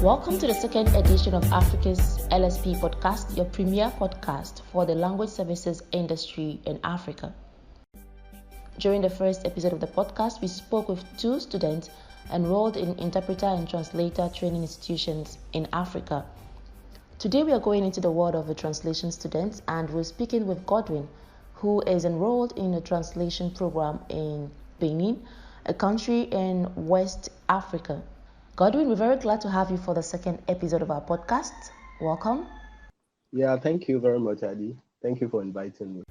Welcome to the second edition of Africa's LSP podcast, your premier podcast for the language services industry in Africa. During the first episode of the podcast, we spoke with two students enrolled in interpreter and translator training institutions in Africa. Today we are going into the world of the translation students, and we're speaking with Godwin, who is enrolled in a translation program in Benin, a country in West Africa. Godwin, we're very glad to have you for the second episode of our podcast. Welcome. Yeah, thank you very much, Adi. Thank you for inviting me.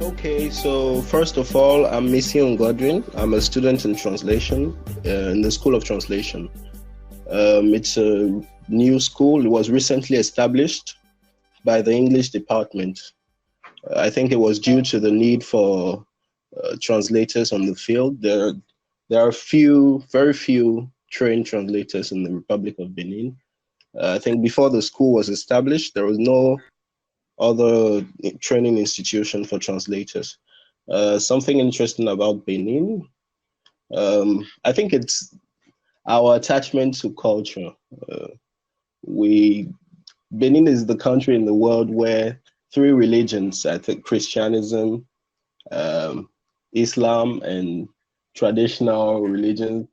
Okay, so first of all, I'm Missihoun Godwin. I'm a student in translation in the School of Translation. It's a new school. It was recently established by the English department. I think it was due to the need for translators on the field. There are very few trained translators in the Republic of Benin. I think before the school was established, there was no other training institution for translators. Something interesting about Benin, I think it's our attachment to culture. Benin is the country in the world where three religions, I think Christianism, Islam, and traditional religions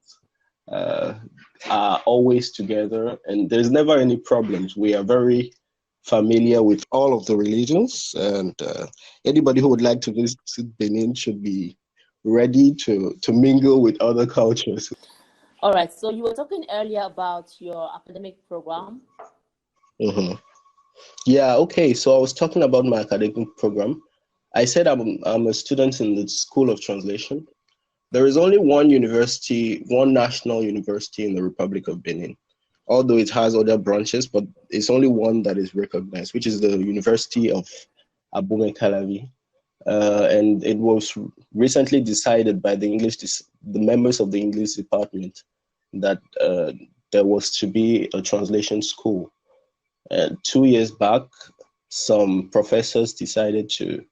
are always together, and there's never any problems. We are very familiar with all of the religions, and anybody who would like to visit Benin should be ready to mingle with other cultures. All right, so you were talking earlier about your academic program. Mm-hmm. Yeah, okay, so I was talking about my academic program. I said I'm a student in the School of Translation. There is only one national university in the Republic of Benin, although it has other branches, but it's only one that is recognized, which is the University of Abomey-Calavi. And it was recently decided by the members of the English department that there was to be a translation school. 2 years back, some professors decided to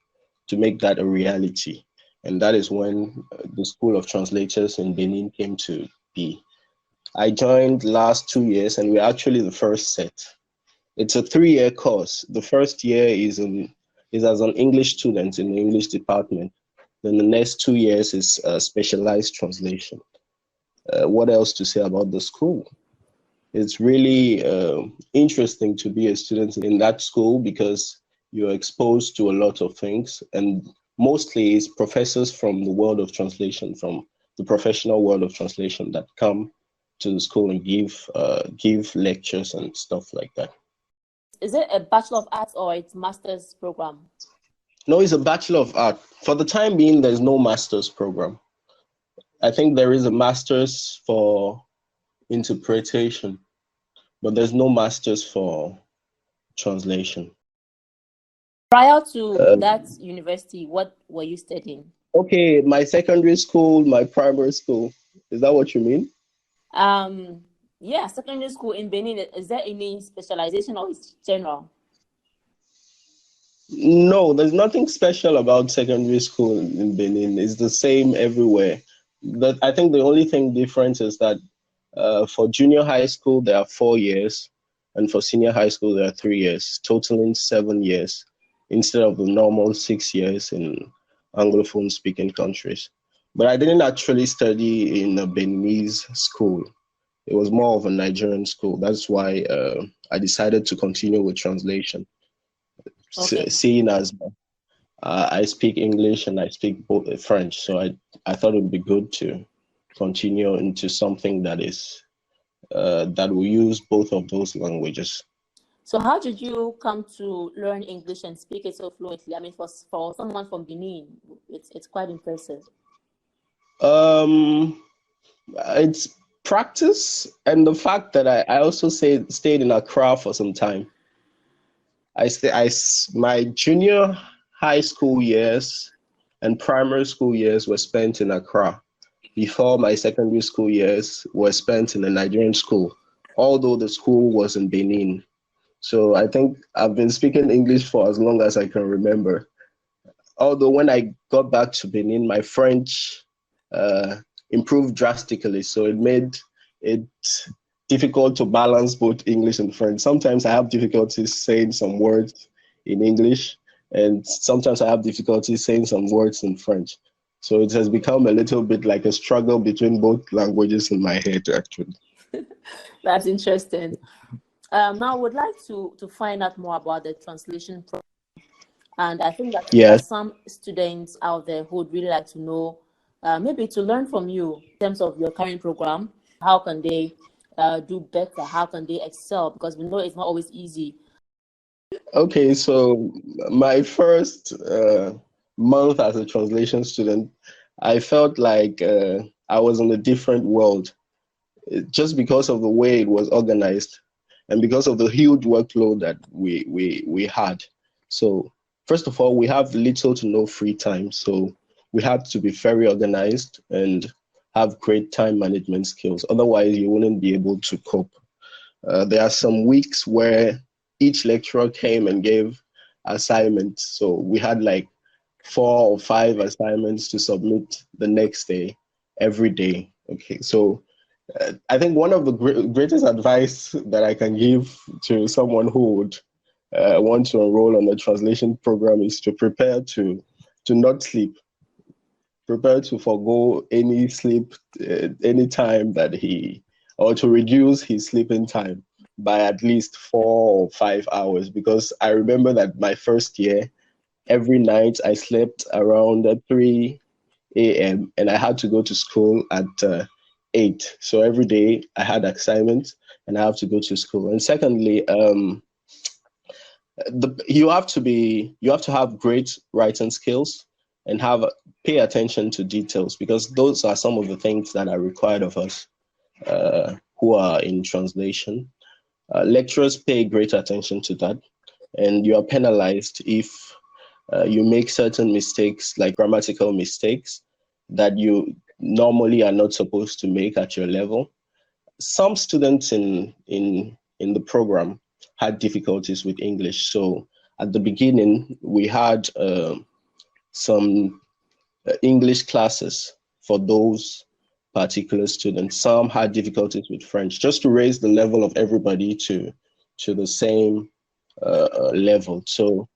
make that a reality. And that is when the School of Translators in Benin came to be. I joined last 2 years, and we're actually the first set. It's a 3-year course. The first year is as an English student in the English department. Then the next 2 years is specialized translation. What else to say about the school? It's really interesting to be a student in that school because you're exposed to a lot of things, and mostly it's professors from the world of translation, from the professional world of translation, that come to the school and give lectures and stuff like that. Is it a Bachelor of Arts or it's master's program? No, it's a Bachelor of Art. For the time being, there's no master's program. I think there is a master's for interpretation, but there's no master's for translation. Prior to that university, what were you studying? Okay, my secondary school, my primary school. Is that what you mean? Yeah, secondary school in Benin. Is there any specialization or it's general? No, there's nothing special about secondary school in Benin. It's the same everywhere. I think the only thing different is that for junior high school, there are 4 years, and for senior high school, there are 3 years, totaling 7 years, instead of the normal 6 years in Anglophone-speaking countries. But I didn't actually study in a Beninese school. It was more of a Nigerian school. That's why I decided to continue with translation. Okay. Seeing as I speak English and I speak both French, so I thought it would be good to continue into something that is that will use both of those languages. So how did you come to learn English and speak it so fluently? I mean, for someone from Benin, it's quite impressive. It's practice and the fact that I also stayed in Accra for some time. My junior high school years and primary school years were spent in Accra, before my secondary school years were spent in a Nigerian school, although the school was in Benin. So I think I've been speaking English for as long as I can remember. Although when I got back to Benin, my French improved drastically. So it made it difficult to balance both English and French. Sometimes I have difficulties saying some words in English, and sometimes I have difficulties saying some words in French. So it has become a little bit like a struggle between both languages in my head, actually. That's interesting. Now, I would like to find out more about the translation program. And I think that there are some students out there who would really like to know, maybe to learn from you in terms of your current program. How can they do better? How can they excel? Because we know it's not always easy. Okay, so my first month as a translation student, I felt like I was in a different world, just because of the way it was organized and because of the huge workload that we had. So first of all, we have little to no free time. So we had to be very organized and have great time management skills. Otherwise, you wouldn't be able to cope. There are some weeks where each lecturer came and gave assignments. So we had like 4 or 5 assignments to submit the next day, every day. Okay, so I think one of the greatest advice that I can give to someone who would want to enroll on the translation program is to prepare to not sleep. Prepare to forego any sleep, any time that or to reduce his sleeping time by at least 4 or 5 hours. Because I remember that my first year, every night I slept around 3 a.m. and I had to go to school at 8. So every day I had assignments and I have to go to school. And secondly, you have to have great writing skills and pay attention to details, because those are some of the things that are required of us who are in translation. Lecturers pay great attention to that, and you are penalized if you make certain mistakes, like grammatical mistakes, that you normally are not supposed to make at your level. Some students in the program had difficulties with English. So at the beginning, we had some English classes for those particular students. Some had difficulties with French, just to raise the level of everybody to the same level. So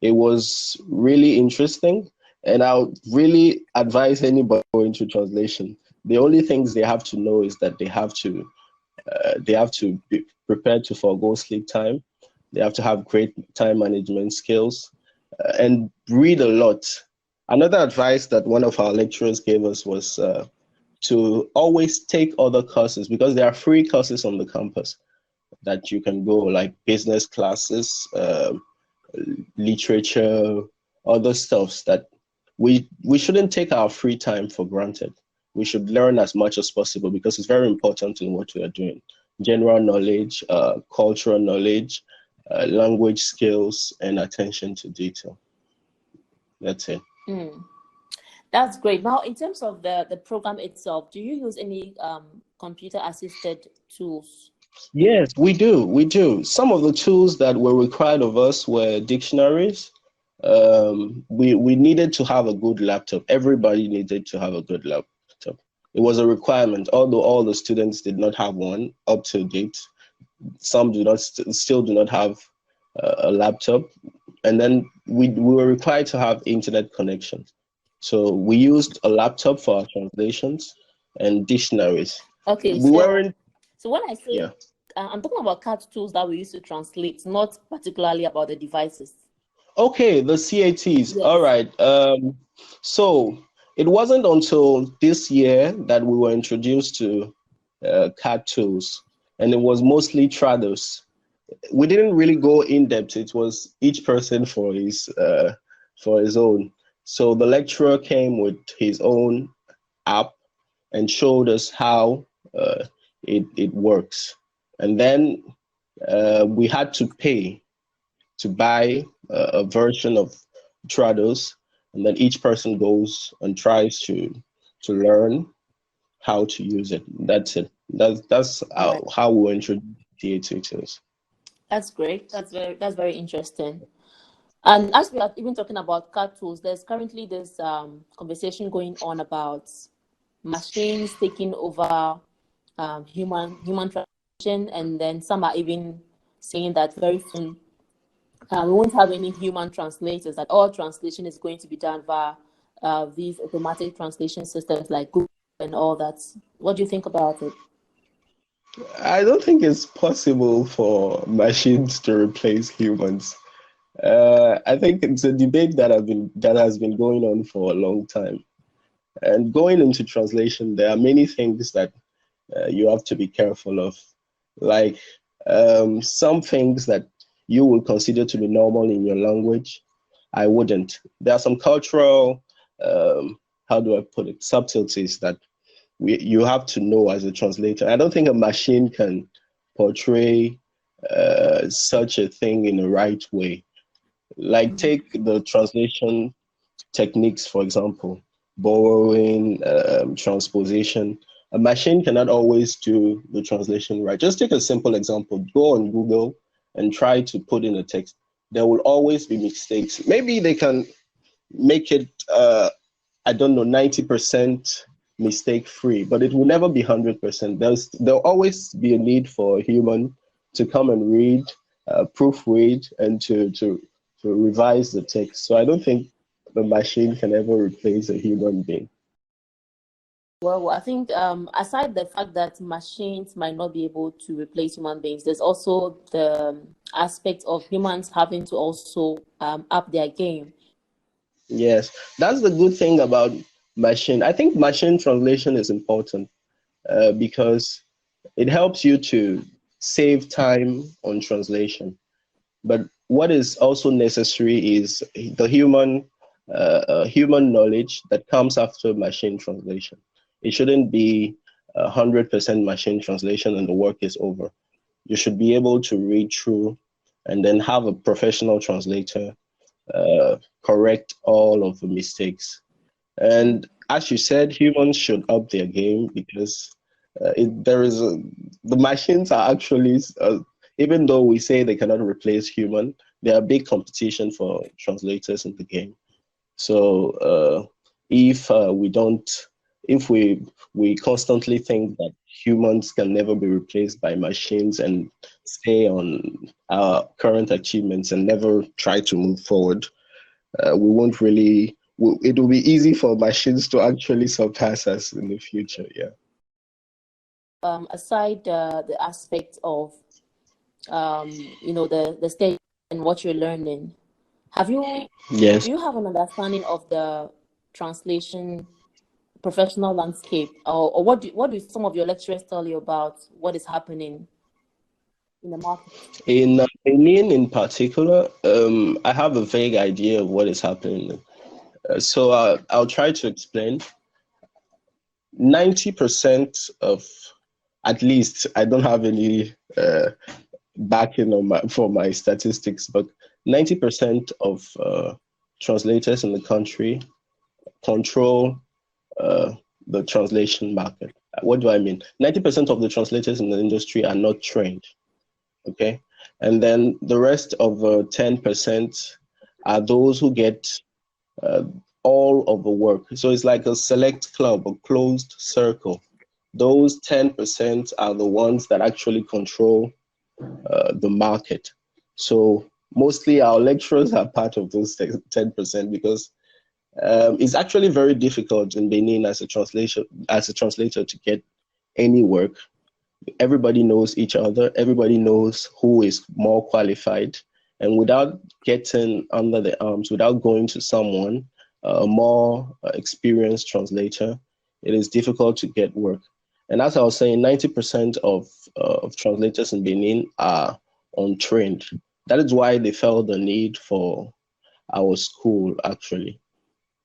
it was really interesting, and I would really advise anybody going to translation. The only things they have to know is that they have to be prepared to forego sleep time. They have to have great time management skills and read a lot. Another advice that one of our lecturers gave us was to always take other courses, because there are free courses on the campus that you can go, like business classes, literature, other stuffs that we shouldn't take our free time for granted. We should learn as much as possible, because it's very important in what we are doing. General knowledge, cultural knowledge, language skills, and attention to detail. That's it. That's great. Now, in terms of the program itself, do you use any computer-assisted tools? Yes, we do. We do. Some of the tools that were required of us were dictionaries. We needed to have a good laptop. Everybody needed to have a good laptop. It was a requirement, although all the students did not have one up to date. Some still do not have a laptop. And then we were required to have internet connection. So we used a laptop for our translations and dictionaries. Okay, so when I say, I'm talking about CAT tools that we use to translate, not particularly about the devices. Okay, the CATs. Yes. All right. So it wasn't until this year that we were introduced to CAT tools, and it was mostly Trados. We didn't really go in depth. It was each person for his own. So the lecturer came with his own app and showed us how it works. And then we had to pay to buy a version of Trados, and then each person goes and tries to learn how to use it. That's it. That's how we introduce DA tools. That's great. That's very interesting. And as we are even talking about CAT tools, there's currently this conversation going on about machines taking over human translation, and then some are even saying that very soon we won't have any human translators, that all translation is going to be done via these automatic translation systems like Google and all that. What do you think about it? I don't think it's possible for machines to replace humans. I think it's a debate that has been going on for a long time. And going into translation, there are many things that you have to be careful of, like some things that you will consider to be normal in your language, I wouldn't. There are some cultural, how do I put it, subtleties that you have to know as a translator. I don't think a machine can portray such a thing in the right way. Like take the translation techniques, for example, borrowing, transposition. A machine cannot always do the translation right. Just take a simple example. Go on Google and try to put in a text. There will always be mistakes. Maybe they can make it, I don't know, 90% mistake free, but it will never be 100%. There'll always be a need for a human to come and read, proofread, and to revise the text. So I don't think the machine can ever replace a human being. Well, I think aside the fact that machines might not be able to replace human beings, there's also the aspect of humans having to also up their game. Yes, that's the good thing about machine. I think machine translation is important because it helps you to save time on translation. But what is also necessary is the human knowledge that comes after machine translation. It shouldn't be 100% machine translation and the work is over. You should be able to read through and then have a professional translator correct all of the mistakes. And as you said, humans should up their game because the machines are actually, even though we say they cannot replace human, they are a big competition for translators in the game. So if we constantly think that humans can never be replaced by machines and stay on our current achievements and never try to move forward, we won't really. It will be easy for machines to actually surpass us in the future. Yeah. Aside the aspect of the stage and what you're learning, Yes. do you have an understanding of the translation professional landscape, or what do some of your lecturers tell you about what is happening in the market? In Benin in particular, I have a vague idea of what is happening. So I'll try to explain. 90% of, at least, I don't have any backing for my statistics, but 90% of translators in the country control the translation market. What do I mean? 90% of the translators in the industry are not trained, okay? And then the rest of 10% are those who get all of the work. So it's like a select club, a closed circle. Those 10% are the ones that actually control the market. So mostly our lecturers are part of those 10% because it's actually very difficult in Benin as a translator to get any work. Everybody knows each other. Everybody knows who is more qualified. And without getting under the arms, without going to someone, a more experienced translator, it is difficult to get work. And as I was saying, 90% of translators in Benin are untrained. That is why they felt the need for our school, actually.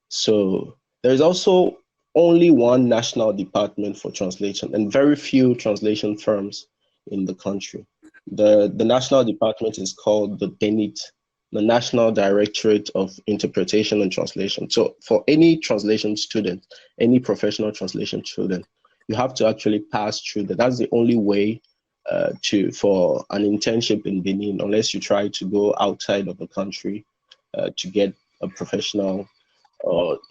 So there's also only one national department for translation and very few translation firms in the country. The national department is called the BENIT, the National Directorate of Interpretation and Translation. So for any translation student, any professional translation student, you have to actually pass through that. That's the only way for an internship in Benin, unless you try to go outside of the country to get a professional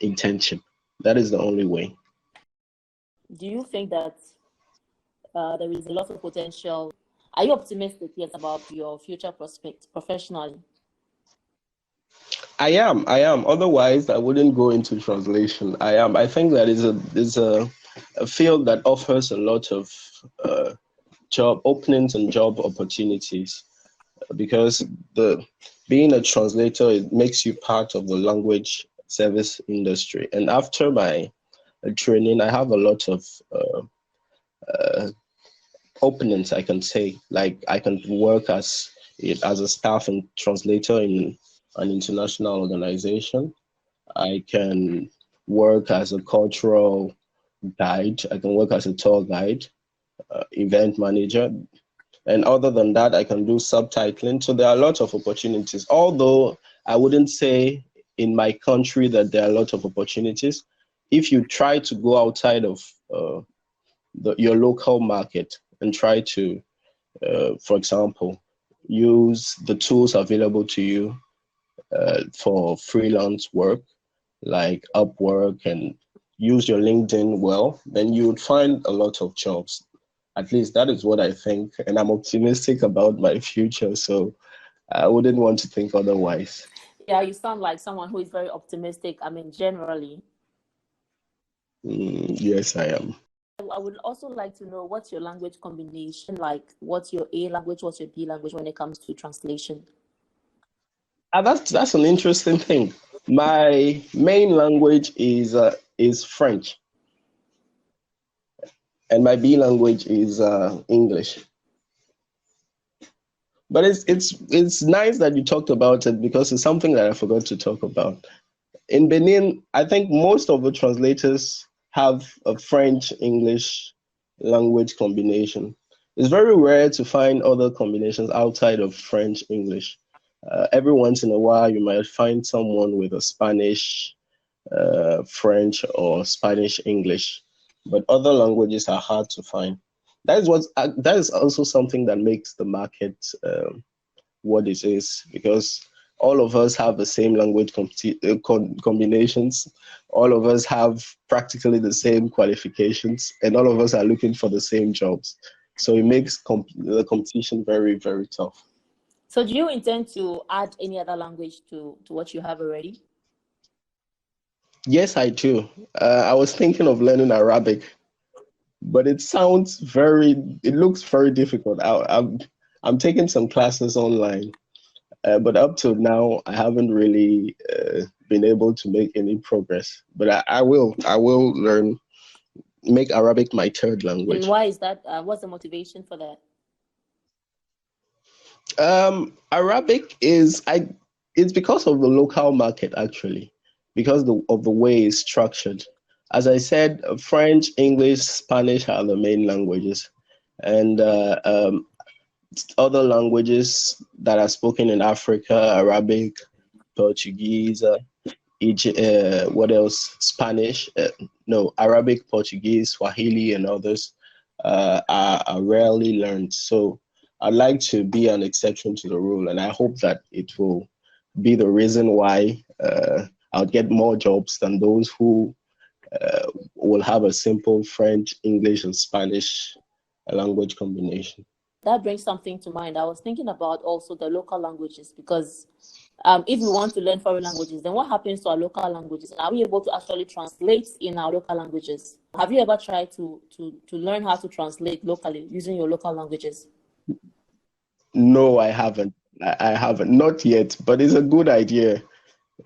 internship. That is the only way. Do you think that there is a lot of potential? Are you optimistic yet about your future prospects professionally? I am. Otherwise, I wouldn't go into translation. I am. I think that is a field that offers a lot of job openings and job opportunities, because being a translator, it makes you part of the language service industry. And after my training, I have a lot of openings, I can say. Like, I can work as a staff and translator in an international organization. I can work as a cultural guide. I can work as a tour guide, event manager. And other than that, I can do subtitling. So there are lots of opportunities. Although I wouldn't say in my country that there are a lot of opportunities. If you try to go outside of your local market and try to, for example, use the tools available to you for freelance work, like Upwork, and use your LinkedIn well, then you would find a lot of jobs. At least that is what I think, and I'm optimistic about my future, so I wouldn't want to think otherwise. Yeah, you sound like someone who is very optimistic, I mean, generally. Yes, I am. I would also like to know, what's your language combination like? What's your A language, what's your B language when it comes to translation? That's an interesting thing. My main language is French, and my B language is English. But it's nice that you talked about it, because it's something that I forgot to talk about. In Benin, I think most of the translators have a French-English language combination. It's very rare to find other combinations outside of French-English. Every once in a while, you might find someone with a Spanish, French, or Spanish-English, but other languages are hard to find. That is also something that makes the market what it is, because all of us have the same language combinations. All of us have practically the same qualifications, and all of us are looking for the same jobs. So it makes the competition very, very tough. So do you intend to add any other language to what you have already? Yes, I do. I was thinking of learning Arabic, but it looks very difficult. I'm taking some classes online. But up till now, I haven't really been able to make any progress. But I will make Arabic my third language. And why is that? What's the motivation for that? Arabic it's because of the local market, actually, because of the way it's structured. As I said, French, English, Spanish are the main languages, and other languages that are spoken in Africa: Arabic, Portuguese, what else? Spanish, Arabic, Portuguese, Swahili, and others are rarely learned. So I'd like to be an exception to the rule, and I hope that it will be the reason why I'll get more jobs than those who will have a simple French, English, and Spanish language combination. That brings something to mind. I was thinking about also the local languages, because if we want to learn foreign languages, then what happens to our local languages? Are we able to actually translate in our local languages? Have you ever tried to learn how to translate locally using your local languages? No, I haven't. I haven't, not yet, but it's a good idea.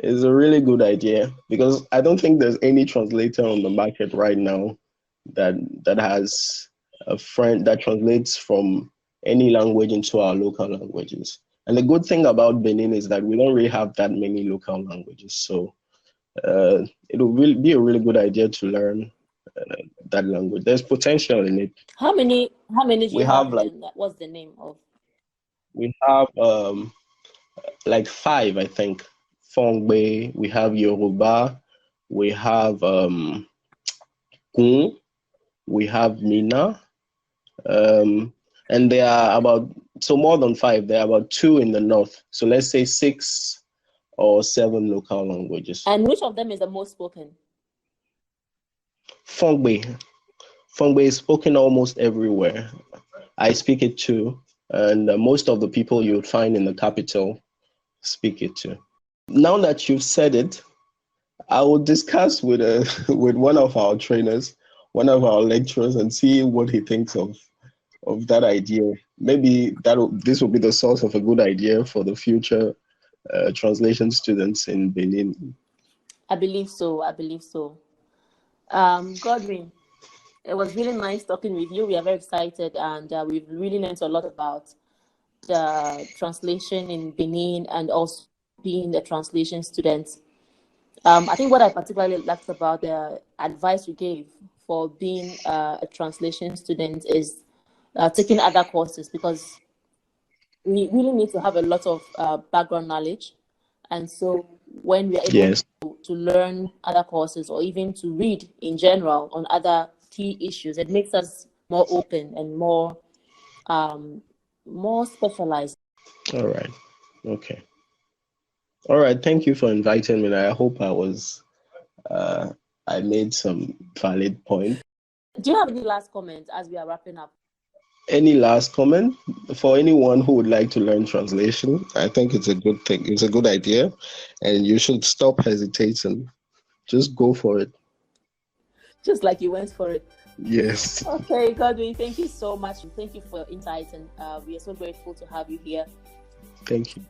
It's a really good idea, because I don't think there's any translator on the market right now that has a friend that translates from any language into our local languages. And the good thing about Benin is that we don't really have that many local languages. So it will really be a really good idea to learn that language. There's potential in it. How many do you have? What's the name of? We have like 5, I think. Fongbe, we have Yoruba, we have Kun, we have Mina, and there are more than 5. There are about 2 in the north. So let's say 6 or 7 local languages. And which of them is the most spoken? Fongbe. Fongbe is spoken almost everywhere. I speak it too, and most of the people you would find in the capital speak it too. Now that you've said it, I will discuss with with one of our trainers, one of our lecturers, and see what he thinks of that idea. Maybe this will be the source of a good idea for the future translation students in Benin. I believe so. Godwin, it was really nice talking with you. We are very excited, and we've really learned a lot about the translation in Benin and also being a translation student. I think what I particularly liked about the advice you gave for being a translation student is taking other courses, because we really need to have a lot of background knowledge. And so when we are able to learn other courses, or even to read in general on other key issues, it makes us more open and more specialized. All right. Okay. All right. Thank you for inviting me. I hope I made some valid points. Do you have any last comments as we are wrapping up? Any last comment for anyone who would like to learn translation? I think it's a good thing. It's a good idea, and you should stop hesitating. Just go for it. Just like you went for it. Yes. Okay, Godwin, thank you so much. Thank you for your insights, and we are so grateful to have you here. Thank you.